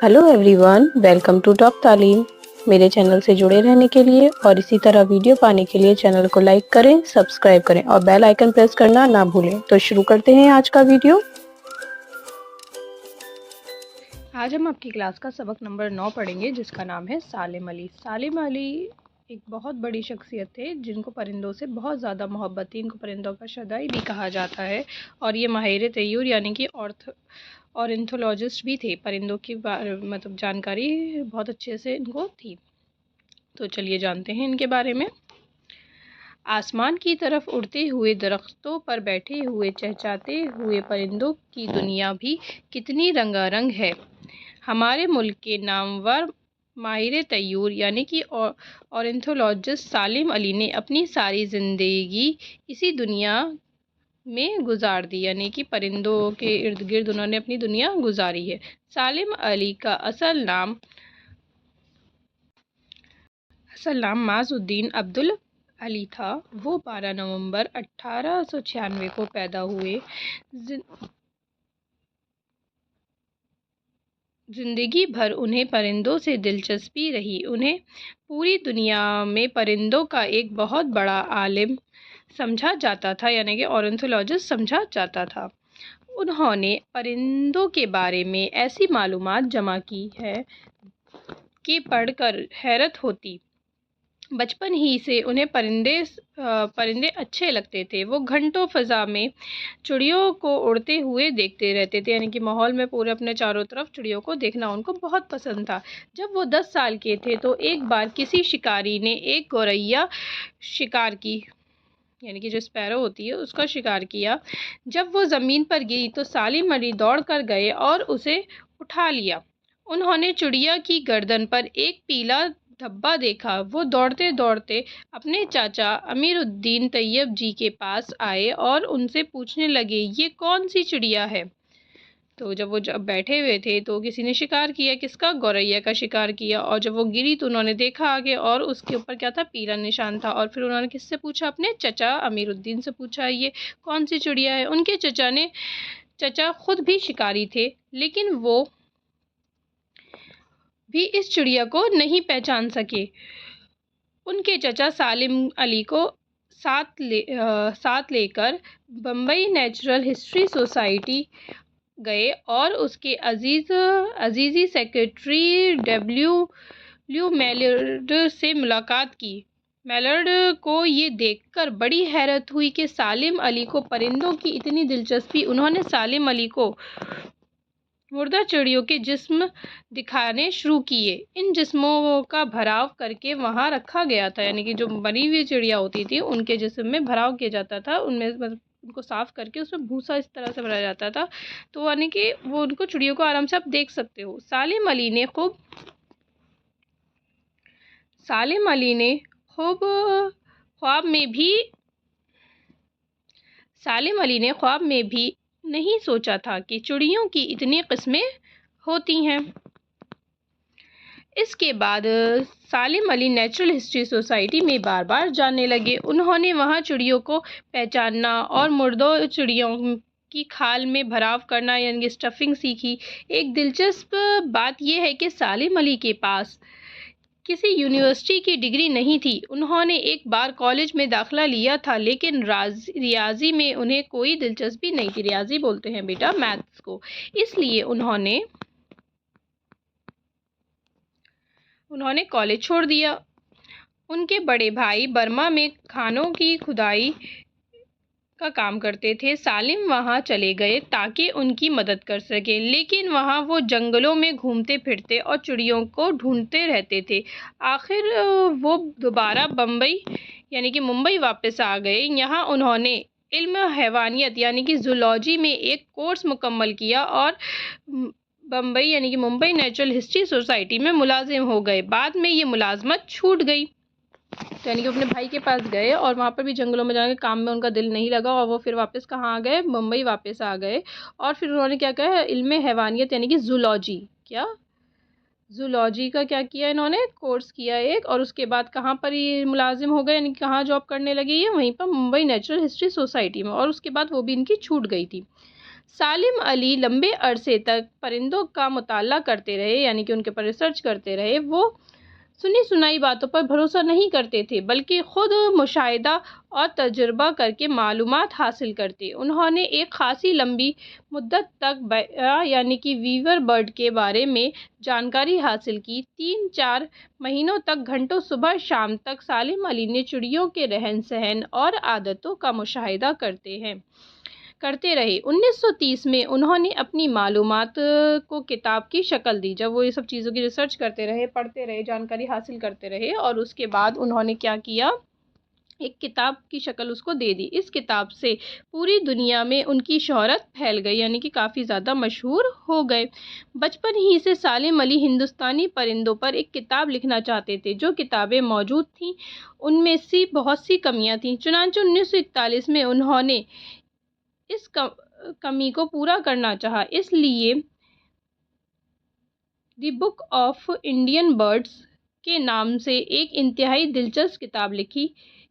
Hello everyone, welcome to top Taleem. मेरे channel से जुड़े रहने के लिए और इसी तरह वीडियो पाने के लिए चैनल को लाइक करें, सब्सक्राइब करें और बेल आइकन प्रेस करना ना भूलें। तो शुरू करते हैं आज का वीडियो। आज हम आपकी क्लास का सबक नंबर 9 पढ़ेंगे, जिसका नाम है सालिम अली। सालिम अली एक बहुत बड़ी शख्सियत थे जिनको परिंदों से बहुत ज़्यादा मोहब्बत थी। इनको परिंदों का शदाई भी कहा जाता है और ये माहिर तय्युर यानी कि ऑर्निथोलॉजिस्ट भी थे। परिंदों की मतलब जानकारी बहुत अच्छे से इनको थी। तो चलिए जानते हैं इनके बारे में। आसमान की तरफ उड़ते हुए, दरख्तों पर बैठे हुए, चहचहाते हुए परिंदों की दुनिया भी कितनी रंगारंग है। हमारे मुल्क के नामवर माहिर तय्युर यानी कि ऑर्निथोलॉजिस्ट सालिम अली ने अपनी सारी ज़िंदगी इसी दुनिया में गुजार दी, यानी कि परिंदों के इर्द गिर्द उन्होंने अपनी दुनिया गुजारी है। सालिम अली का असल नाम माज़ुद्दीन अब्दुल अली था। वो 12 नवंबर 1896 को पैदा हुए। जिंदगी भर उन्हें परिंदों से दिलचस्पी रही। उन्हें पूरी दुनिया में परिंदों का एक बहुत बड़ा आलिम समझा जाता था, यानी कि ऑर्निथोलॉजिस्ट समझा जाता था। उन्होंने परिंदों के बारे में ऐसी मालूमात जमा की है कि पढ़कर हैरत होती। बचपन ही से उन्हें परिंदे अच्छे लगते थे। वो घंटों फ़ज़ा में चिड़ियों को उड़ते हुए देखते रहते थे, यानी कि माहौल में पूरे अपने चारों तरफ चिड़ियों को देखना उनको बहुत पसंद था। जब वो 10 साल के थे तो एक बार किसी शिकारी ने एक गौरैया शिकार की, यानी कि जो स्पैरो होती है उसका शिकार किया। जब वो ज़मीन पर गिरी तो सालिम अली दौड़ कर गए और उसे उठा लिया। उन्होंने चिड़िया की गर्दन पर एक पीला धब्बा देखा। वो दौड़ते दौड़ते अपने चाचा अमीरुद्दीन तैयब जी के पास आए और उनसे पूछने लगे, ये कौन सी चिड़िया है। तो जब बैठे हुए थे तो किसी ने शिकार किया, किसका, गौरैया का शिकार किया। और जब वो गिरी तो उन्होंने देखा आगे और उसके ऊपर क्या था, पीला निशान था। और फिर उन्होंने किससे पूछा, अपने चचा अमीरुद्दीन से पूछा, ये कौन सी चिड़िया है। उनके चचा खुद भी शिकारी थे, लेकिन वो भी इस चिड़िया को नहीं पहचान सके। उनके चचा सालिम अली को साथ लेकर बम्बई नेचुरल हिस्ट्री सोसाइटी गए और उसके अजीज़ी सेक्रेटरी डब्ल्यू मैलर्ड से मुलाकात की। मैलर्ड को ये देखकर बड़ी हैरत हुई कि सालिम अली को परिंदों की इतनी दिलचस्पी। उन्होंने सालिम अली को मुर्दा चिड़ियों के जिस्म दिखाने शुरू किए। इन जिस्मों का भराव करके वहाँ रखा गया था, यानी कि जो मरी हुई चिड़िया होती थी उनके जिस्म में भराव किया जाता था। उनमें उनको साफ करके उसमें भूसा इस तरह से भरा जाता था, तो यानी कि वो उनको चिड़ियों को आराम से आप देख सकते हो। सालिम अली ने ख्वाब में भी नहीं सोचा था कि चिड़ियों की इतनी किस्में होती हैं। इसके बाद सालिम अली नेचुरल हिस्ट्री सोसाइटी में बार बार जाने लगे। उन्होंने वहाँ चिड़ियों को पहचानना और मुर्दों चिड़ियों की खाल में भराव करना, यानी स्टफिंग, सीखी। एक दिलचस्प बात यह है कि सालिम अली के पास किसी यूनिवर्सिटी की डिग्री नहीं थी। उन्होंने एक बार कॉलेज में दाखिला लिया था, लेकिन रियाजी में उन्हें कोई दिलचस्पी नहीं थी। रियाजी बोलते हैं बेटा मैथ्स को। इसलिए उन्होंने कॉलेज छोड़ दिया। उनके बड़े भाई बर्मा में खानों की खुदाई का काम करते थे। सालिम वहां चले गए ताकि उनकी मदद कर सके, लेकिन वहां वो जंगलों में घूमते फिरते और चिड़ियों को ढूंढते रहते थे। आखिर वो दोबारा बम्बई यानी कि मुंबई वापस आ गए। यहाँ उन्होंने इल्म हैवानियत यानी कि जूलॉजी में एक कोर्स मुकम्मल किया और बम्बई यानी कि मुंबई नेचुरल हिस्ट्री सोसाइटी में मुलाजिम हो गए। बाद में ये मुलाजमत छूट गई, तो यानी कि अपने भाई के पास गए और वहाँ पर भी जंगलों में जाके काम में उनका दिल नहीं लगा और वो फिर वापस कहाँ आ गए, मुंबई वापस आ गए। और फिर उन्होंने क्या कहा, इल्म हैवानियत यानी कि जूलॉजी का क्या किया, इन्होंने कोर्स किया एक। और उसके बाद कहाँ पर ये मुलाजिम हो गए, यानी कि कहाँ जॉब करने लगे, ये वहीं पर मुंबई नेचुरल हिस्ट्री सोसाइटी में। और उसके बाद वो भी इनकी छूट गई थी। سالم علی لمبے عرصے تک پرندوں کا مطالعہ کرتے رہے، یعنی کہ ان کے پر ریسرچ کرتے رہے۔ وہ سنی سنائی باتوں پر بھروسہ نہیں کرتے تھے بلکہ خود مشاہدہ اور تجربہ کر کے معلومات حاصل کرتے۔ انہوں نے ایک خاصی لمبی مدت تک بیہ یعنی کہ ویور برڈ کے بارے میں جانکاری حاصل کی۔ 3-4 مہینوں تک گھنٹوں صبح شام تک سالم علی نے چڑیوں کے رہن سہن اور عادتوں کا مشاہدہ کرتے رہے۔ 1930 میں انہوں نے اپنی معلومات کو کتاب کی شکل دی۔ جب وہ یہ سب چیزوں کی ریسرچ کرتے رہے، پڑھتے رہے، جانکاری حاصل کرتے رہے، اور اس کے بعد انہوں نے کیا کیا، ایک کتاب کی شکل اس کو دے دی۔ اس کتاب سے پوری دنیا میں ان کی شہرت پھیل گئی، یعنی کہ کافی زیادہ مشہور ہو گئے۔ بچپن ہی سے سالم علی ہندوستانی پرندوں پر ایک کتاب لکھنا چاہتے تھے۔ جو کتابیں موجود تھیں ان میں سے بہت سی کمیاں تھیں، چنانچہ 1941 میں انہوں نے اس کمی کو پورا کرنا چاہا، اس لیے دی بک آف انڈین برڈز کے نام سے ایک انتہائی دلچسپ کتاب لکھی۔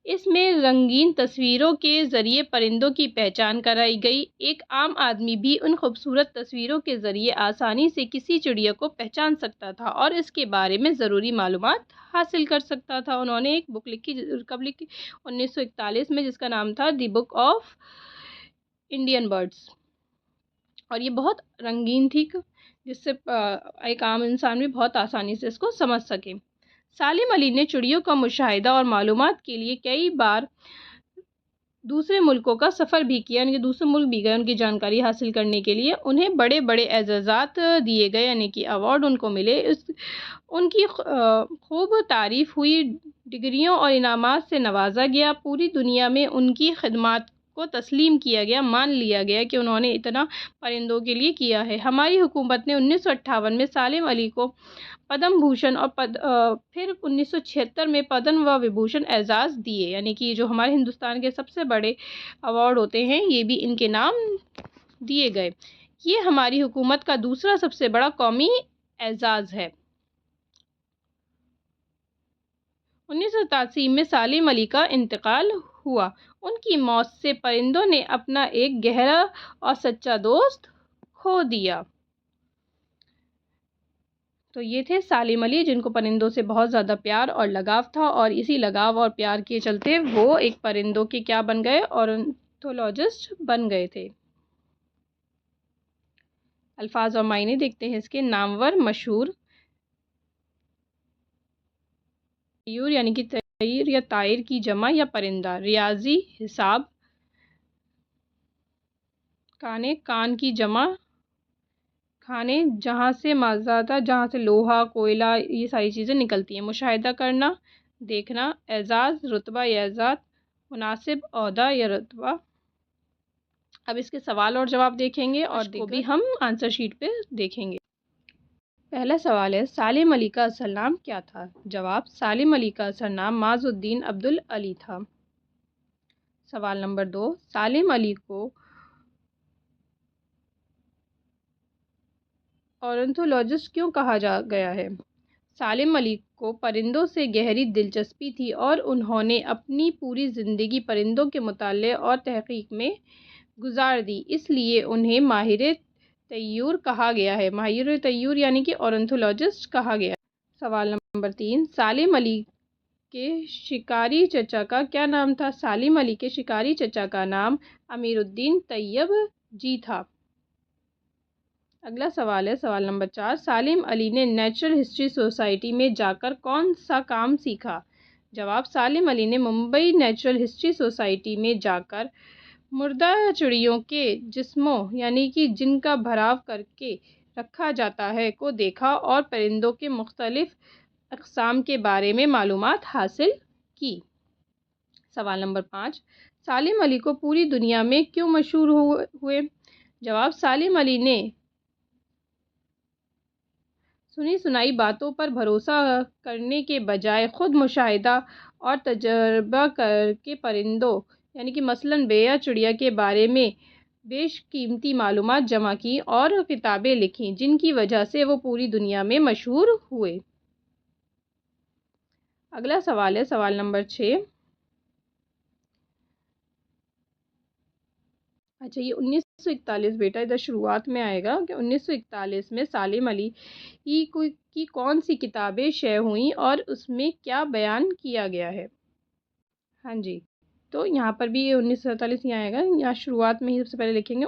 اس میں رنگین تصویروں کے ذریعے پرندوں کی پہچان کرائی گئی۔ ایک عام آدمی بھی ان خوبصورت تصویروں کے ذریعے آسانی سے کسی چڑیا کو پہچان سکتا تھا اور اس کے بارے میں ضروری معلومات حاصل کر سکتا تھا۔ انہوں نے ایک بک لکھی، کب لکھی؟ 1941 میں، جس کا نام تھا دی بک آف انڈین برڈز، اور یہ بہت رنگین تھی جس سے ایک عام انسان بھی بہت آسانی سے اس کو سمجھ سکے۔ سالم علی نے چڑیوں کا مشاہدہ اور معلومات کے لیے کئی بار دوسرے ملکوں کا سفر بھی کیا، یعنی کہ دوسرے ملک بھی گئے ان کی جانکاری حاصل کرنے کے لیے۔ انہیں بڑے بڑے اعزازات دیے گئے، یعنی کہ ایوارڈ ان کو ملے۔ ان کی خوب تعریف ہوئی، ڈگریوں اور انعامات سے نوازا گیا۔ پوری دنیا میں ان کی خدمات کو تسلیم کیا گیا، مان لیا گیا کہ انہوں نے اتنا پرندوں کے لیے کیا ہے۔ ہماری حکومت نے 1958 میں سالم علی کو پدم بھوشن اور پھر 1976 میں پدم وبھوشن اعزاز دیے، یعنی کہ جو ہمارے ہندوستان کے سب سے بڑے ایوارڈ ہوتے ہیں یہ بھی ان کے نام دیے گئے۔ یہ ہماری حکومت کا دوسرا سب سے بڑا قومی اعزاز ہے۔ 1983 میں سالم علی کا انتقال ہوا۔ ان کی موت سے پرندوں نے اپنا ایک گہرا اور سچا دوست کھو دیا۔ تو یہ تھے سالم علی، جن کو پرندوں سے بہت زیادہ پیار اور لگاؤ تھا، اور اسی لگاؤ اور پیار کے چلتے وہ ایک پرندوں کے کیا بن گئے، اورنتھولوجسٹ بن گئے تھے۔ الفاظ اور معنی دیکھتے ہیں اس کے۔ نامور، مشہور، طیور یعنی کہ طیر یا طائر کی جمع یا پرندہ، ریاضی، حساب، کانے، کان کی جمع، کھانے، جہاں سے مادہ، جہاں سے لوہا، کوئلہ، یہ ساری چیزیں نکلتی ہیں۔ مشاہدہ کرنا، دیکھنا، اعزاز، رتبہ یا اعزاز، مناسب، عہدہ یا رتبہ۔ اب اس کے سوال اور جواب دیکھیں گے، اور کو بھی ہم آنسر شیٹ پہ دیکھیں گے۔ پہلا سوال ہے، سالم علی کا اصل نام کیا تھا؟ جواب، سالم علی کا اصل نام معاذ الدین عبدالعلی تھا۔ سوال نمبر 2، سالم علی کو اورنتھولوجسٹ کیوں کہا گیا ہے؟ سالم علی کو پرندوں سے گہری دلچسپی تھی اور انہوں نے اپنی پوری زندگی پرندوں کے مطالعے اور تحقیق میں گزار دی، اس لیے انہیں ماہر طیور کہا گیا ہے۔ ماہر طیور یعنی کہ اورنتھولوجسٹ کہا گیا ہے۔ سوال نمبر 3، سالم علی کے شکاری چچا کا کیا نام تھا؟ سالم علی کے شکاری چچا کا نام امیر الدین طیب جی تھا۔ اگلا سوال ہے، سوال نمبر 4، سالم علی نے نیچرل ہسٹری سوسائٹی میں جا کر کون سا کام سیکھا؟ جواب، سالم علی نے ممبئی نیچرل ہسٹری سوسائٹی میں جا کر مردہ چڑیوں کے جسموں، یعنی کہ جن کا بھراو کر کے رکھا جاتا ہے، کو دیکھا اور پرندوں کے مختلف اقسام کے بارے میں معلومات حاصل کی۔ سوال نمبر 5، سالم علی کو پوری دنیا میں کیوں مشہور ہوئے؟ جواب، سالم علی نے سنی سنائی باتوں پر بھروسہ کرنے کے بجائے خود مشاہدہ اور تجربہ کر کے پرندوں، یعنی کہ مثلاً بیہ چڑیا کے بارے میں بیش قیمتی معلومات جمع کی اور کتابیں لکھیں، جن کی وجہ سے وہ پوری دنیا میں مشہور ہوئے۔ اگلا سوال ہے، سوال نمبر 6۔ اچھا، یہ 1941 बेटा इधर शुरुआत में आएगा कि 1941 में सालिम अली की कौन सी किताबें शे हुई और उसमें क्या बयान किया गया है। हाँ जी, तो यहाँ पर भी ये 1947 ही आएगा। यहाँ शुरुआत में ही सबसे पहले लिखेंगे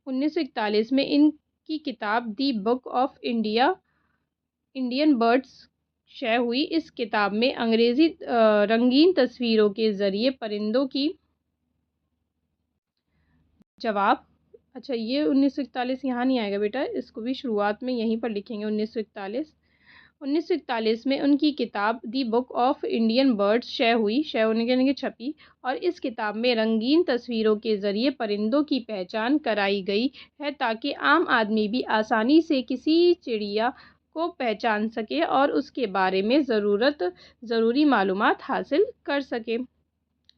1941 में इनकी किताब दी बुक ऑफ इंडियन बर्ड्स शे हुई। इस किताब में अंग्रेजी रंगीन तस्वीरों के ज़रिए परिंदों की जवाब। अच्छा, ये 1941 यहाँ नहीं आएगा बेटा, इसको भी शुरुआत में यहीं पर लिखेंगे 1941 में उनकी किताब दी बुक ऑफ इंडियन बर्ड्स शे हुई, शे होने के छपी, और इस किताब में रंगीन तस्वीरों के ज़रिए परिंदों की पहचान कराई गई है ताकि आम आदमी भी आसानी से किसी चिड़िया को पहचान सके और उसके बारे में ज़रूरी मालूमात हासिल कर सके।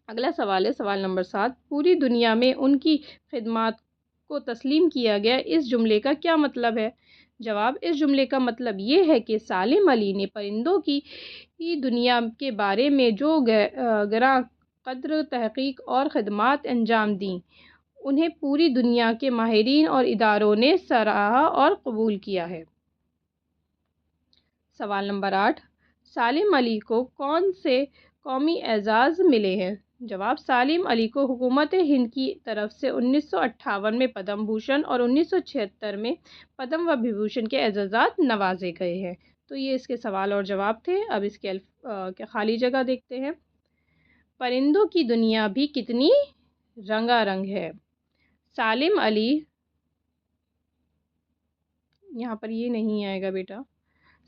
अगला सवाल है सवाल नंबर 7। पूरी दुनिया में उनकी खिदमत को तस्लीम किया गया, इस जुमले का क्या मतलब है। जवाब, इस जुमले का मतलब ये है कि सालिम अली ने परिंदों की दुनिया के बारे में जो गहरा कद्र तहकीक और खिदमत अंजाम दी, उन्हें पूरी दुनिया के माहिरीन और इदारों ने सराहा और कबूल किया है। सवाल नंबर 8। सालिम अली को कौन से कौमी एजाज़ मिले हैं। जवाब, सालिम अली को हुकूमत हिंद की तरफ से 1958 में पद्म भूषण और 1976 में पद्म विभूषण के एजाज़ात नवाजे गए हैं। तो ये इसके सवाल और जवाब थे। अब इसके खाली जगह देखते हैं। परिंदों की दुनिया भी कितनी रंगारंग है। सालिम अली, यहाँ पर ये नहीं आएगा बेटा।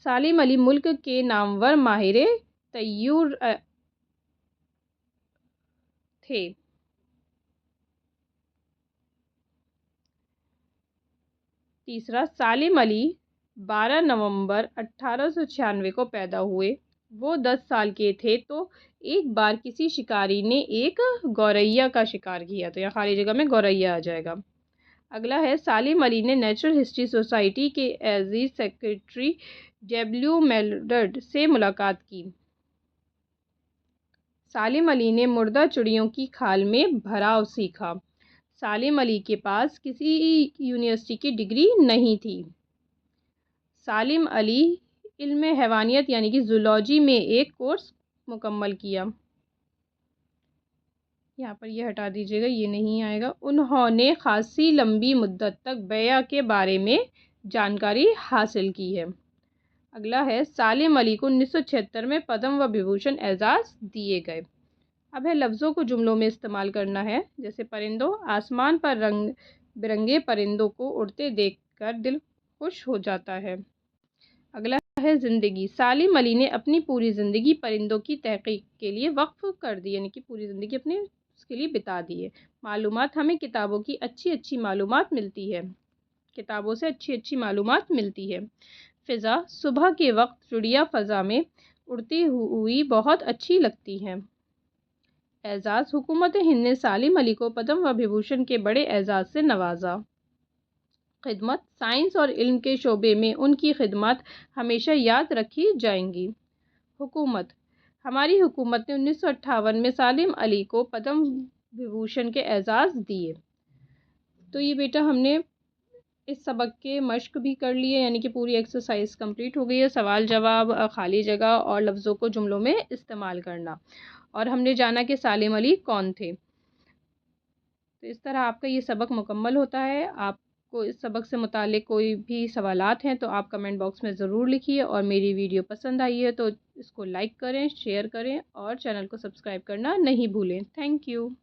सालिम अली मुल्क के नामवर माहिर तय्युर थे। तीसरा, सालिम अली 12 नवंबर 1896 को पैदा हुए। वो 10 साल के थे तो एक बार किसी शिकारी ने एक गौरैया का शिकार किया। तो यहाँ खाली जगह में गौरैया आ जाएगा। अगला है, सालिम अली ने नेचुरल हिस्ट्री सोसाइटी के एजीज सेक्रेटरी डब्ल्यू मेलडर्ड से मुलाकात की। सालिम अली ने मुर्दा चिड़ियों की खाल में भराव सीखा। सालिम अली के पास किसी यूनिवर्सिटी की डिग्री नहीं थी। सालिम अली इल्म हैवानियत यानी कि जूलॉजी में एक कोर्स मुकम्मल किया। यहाँ पर ये हटा दीजिएगा, ये नहीं आएगा। उन्होंने खासी लंबी मुद्दत तक बैया के बारे में जानकारी हासिल की है। अगला है, सालिम अली को 1976 में पद्म व विभूषण एजाज़ दिए गए। अब है लफ्ज़ों को जुमलों में इस्तेमाल करना है। जैसे परिंदों, आसमान पर रंग बिरंगे परिंदों को उड़ते देखकर दिल खुश हो जाता है। अगला है ज़िंदगी। सालिम अली ने अपनी पूरी ज़िंदगी परिंदों की तहकीक के लिए वक्फ कर दी, यानी कि पूरी ज़िंदगी अपने उसके लिए बिता दी है। मालूमात, हमें किताबों की अच्छी मालूमात मिलती है। किताबों से अच्छी मालूमात मिलती है। फ़िज़ा, सुबह के वक्त चिड़िया फ़ज़ा में उड़ती हुई बहुत अच्छी लगती हैं। एजाज़, हुकूमत हिंद ने सालिम अली को पद्म व विभूषण के बड़े एजाज़ से नवाजा। खिदमत, साइंस और इल्म के शोबे में उनकी खिदमत हमेशा याद रखी जाएंगी। हुकूमत, हमारी हुकूमत ने 1958 में सालिम अली को पद्म विभूषण के एजाज़ दिए। तो ये बेटा हमने इस सबक के मश्क भी कर लिए, यानी कि पूरी एक्सरसाइज कंप्लीट हो गई है। सवाल जवाब, खाली जगह और लफ्ज़ों को जुमलों में इस्तेमाल करना, और हमने जाना कि सालिम अली कौन थे। तो इस तरह आपका ये सबक मुकम्मल होता है। आपको इस सबक से मुतालिक कोई भी सवालात हैं तो आप कमेंट बॉक्स में ज़रूर लिखिए, और मेरी वीडियो पसंद आई है तो इसको लाइक करें, शेयर करें और चैनल को सब्सक्राइब करना नहीं भूलें। Thank you.